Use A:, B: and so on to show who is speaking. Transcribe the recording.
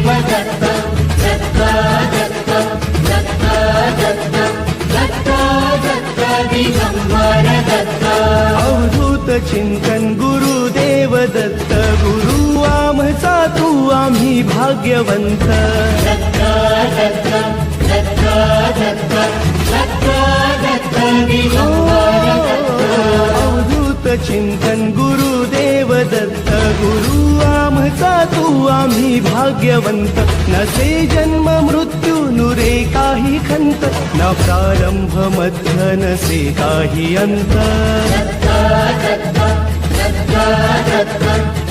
A: गुरुदेव दत्त दत्त दत्त दत्त दत्त दत्त दत्त दिगंबर दत्त
B: अवधूत चिंतन गुरुदेव दत्त गुरु आमचा तू आम्ही भाग्यवंत
A: दत्त दत्त दत्त दत्त दत्त दत्त दिगंबर दत्त
B: अवधूत चिंतन गुरुदेव दत्त गुरु आमचा तू आम्ही भाग्यवंत नसे जन्म मृत्यू नुरे काही खंत न प्रारंभ मध्य नसे काही अंत
A: दत्त दत्त दत्त दत्त